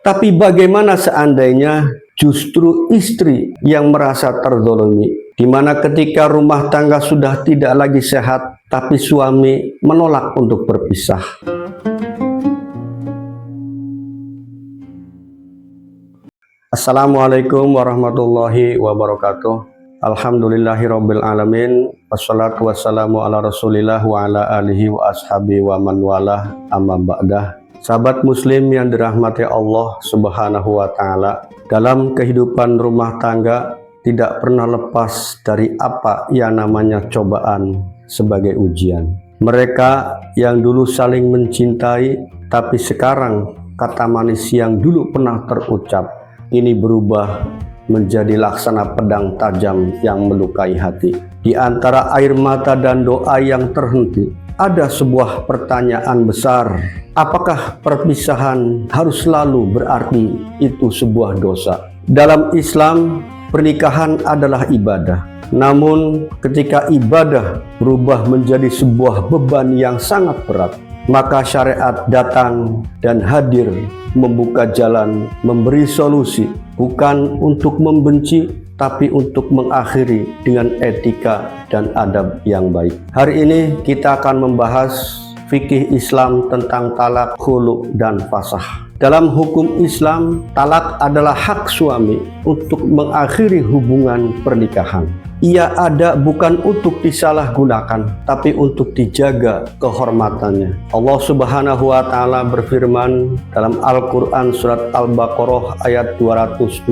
Tapi bagaimana seandainya justru istri yang merasa terzolimi, di mana ketika rumah tangga sudah tidak lagi sehat, tapi suami menolak untuk berpisah? Assalamualaikum warahmatullahi wabarakatuh. Alhamdulillahirabbil alamin. Wassalatu wassalamu ala Rasulillah wa ala alihi wa ashabi wa man walah, amma ba'dah. Sahabat muslim yang dirahmati Allah Subhanahu wa taala, dalam kehidupan rumah tangga tidak pernah lepas dari apa yang namanya cobaan sebagai ujian. Mereka yang dulu saling mencintai, tapi sekarang kata manis yang dulu pernah terucap ini berubah menjadi laksana pedang tajam yang melukai hati. Di antara air mata dan doa yang terhenti, ada sebuah pertanyaan besar. Apakah perpisahan harus selalu berarti itu sebuah dosa? Dalam Islam, pernikahan adalah ibadah. Namun ketika ibadah berubah menjadi sebuah beban yang sangat berat, maka syariat datang dan hadir membuka jalan, memberi solusi, bukan untuk membenci, tapi untuk mengakhiri dengan etika dan adab yang baik. Hari ini kita akan membahas fikih Islam tentang talak, khulu, dan fasakh. Dalam hukum Islam, talak adalah hak suami untuk mengakhiri hubungan pernikahan. Ia ada bukan untuk disalahgunakan, tapi untuk dijaga kehormatannya. Allah Subhanahu wa taala berfirman dalam Al-Qur'an surat Al-Baqarah ayat 229.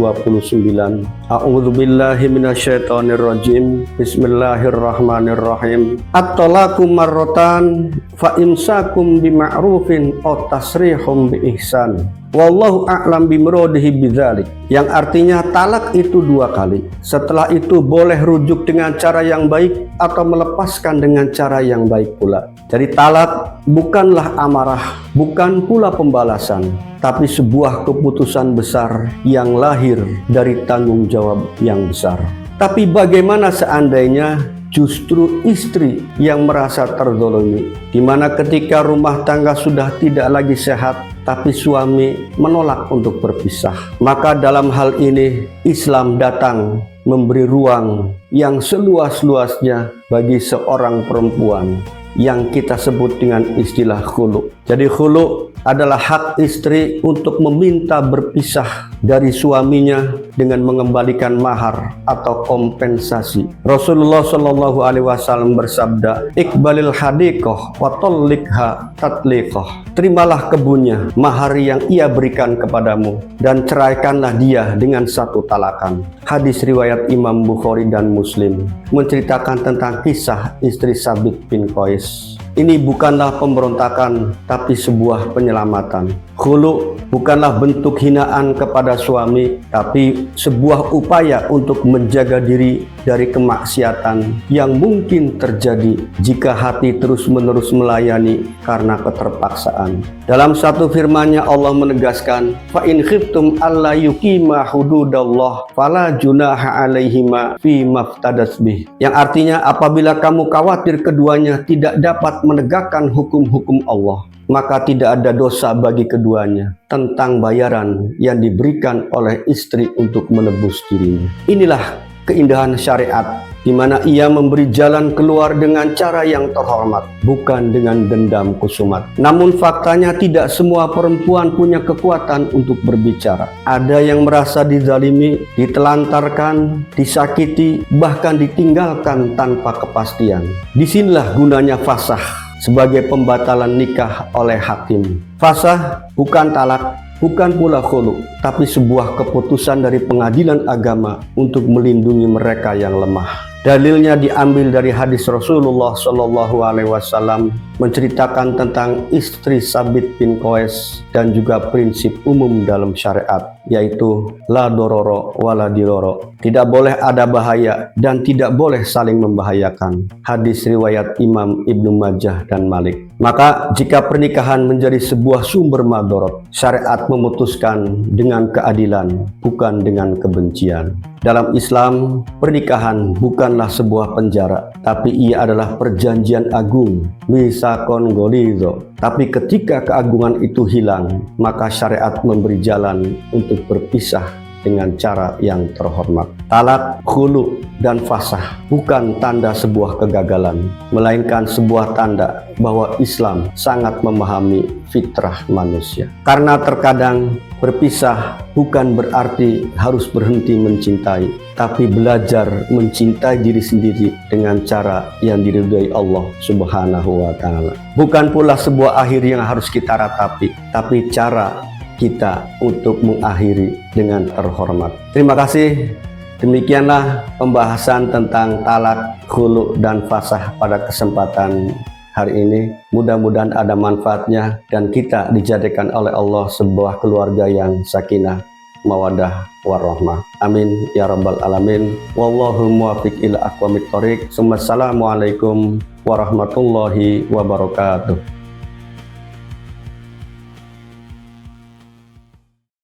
A'udzubillahi minasyaitonirrajim. Bismillahirrahmanirrahim. At-talaqu marratan fa imsakum bima'rufin aw tasrihum bi ihsan. Wallahu a'lam bimuradihi bidzalik, yang artinya talak itu 2 kali. Setelah itu boleh rujuk dengan cara yang baik atau melepaskan dengan cara yang baik pula. Jadi talak bukanlah amarah, bukan pula pembalasan, tapi sebuah keputusan besar yang lahir dari tanggung jawab yang besar. Tapi bagaimana seandainya justru istri yang merasa terzolimi, di mana ketika rumah tangga sudah tidak lagi sehat, tapi suami menolak untuk berpisah? Maka dalam hal ini Islam datang memberi ruang yang seluas-luasnya bagi seorang perempuan yang kita sebut dengan istilah khulu. Jadi khulu adalah hak istri untuk meminta berpisah dari suaminya dengan mengembalikan mahar atau kompensasi. Rasulullah Shallallahu Alaihi Wasallam bersabda, "Iqbalil hadiqah wa talliqha tatliqah." Terimalah kebunnya, mahar yang ia berikan kepadamu, dan ceraikanlah dia dengan 1 talakan. Hadis riwayat Imam Bukhari dan Muslim menceritakan tentang kisah istri Sabit bin Qais. Ini bukanlah pemberontakan, tapi sebuah penyelamatan. Khulu bukanlah bentuk hinaan kepada suami, tapi sebuah upaya untuk menjaga diri dari kemaksiatan yang mungkin terjadi jika hati terus-menerus melayani karena keterpaksaan. Dalam satu firman-Nya Allah menegaskan, "Fa in khiftum alla yuqima hududallah fala junaha 'alaihima fi maftadas bih." Yang artinya apabila kamu khawatir keduanya tidak dapat menegakkan hukum-hukum Allah, maka tidak ada dosa bagi keduanya tentang bayaran yang diberikan oleh istri untuk menebus dirinya. Inilah keindahan syariat, di mana ia memberi jalan keluar dengan cara yang terhormat, bukan dengan dendam kusumat. Namun faktanya tidak semua perempuan punya kekuatan untuk berbicara. Ada yang merasa dizalimi, ditelantarkan, disakiti, bahkan ditinggalkan tanpa kepastian. Disinilah gunanya fasakh sebagai pembatalan nikah oleh hakim. Fasakh bukan talak, bukan pula khulu, tapi sebuah keputusan dari pengadilan agama untuk melindungi mereka yang lemah. Dalilnya diambil dari hadis Rasulullah Shallallahu Alaihi Wasallam menceritakan tentang istri Sabit bin Qais dan juga prinsip umum dalam syariat, yaitu la dororo wala diroro. Tidak boleh ada bahaya dan tidak boleh saling membahayakan. Hadis riwayat Imam Ibnu Majah dan Malik. Maka jika pernikahan menjadi sebuah sumber madorot, syariat memutuskan dengan keadilan, bukan dengan kebencian. Dalam Islam, pernikahan bukanlah sebuah penjara, tapi ia adalah perjanjian agung, misakon golizo. Tapi ketika keagungan itu hilang, maka syariat memberi jalan untuk berpisah dengan cara yang terhormat. Talak, khulu, dan fasah bukan tanda sebuah kegagalan, melainkan sebuah tanda bahwa Islam sangat memahami fitrah manusia. Karena terkadang berpisah bukan berarti harus berhenti mencintai, tapi belajar mencintai diri sendiri dengan cara yang diridhai Allah Subhanahu wa Ta'ala. Bukan pula sebuah akhir yang harus kita ratapi, tapi cara kita untuk mengakhiri dengan terhormat. Terima kasih. Demikianlah pembahasan tentang talak, khulu, dan fasah pada kesempatan hari ini. Mudah-mudahan ada manfaatnya dan kita dijadikan oleh Allah sebuah keluarga yang sakinah, mawadah, warahmah. Amin ya rabbal alamin. Wallahu muwaffiq ila aqwamit thoriq. Assalamualaikum warahmatullahi wabarakatuh.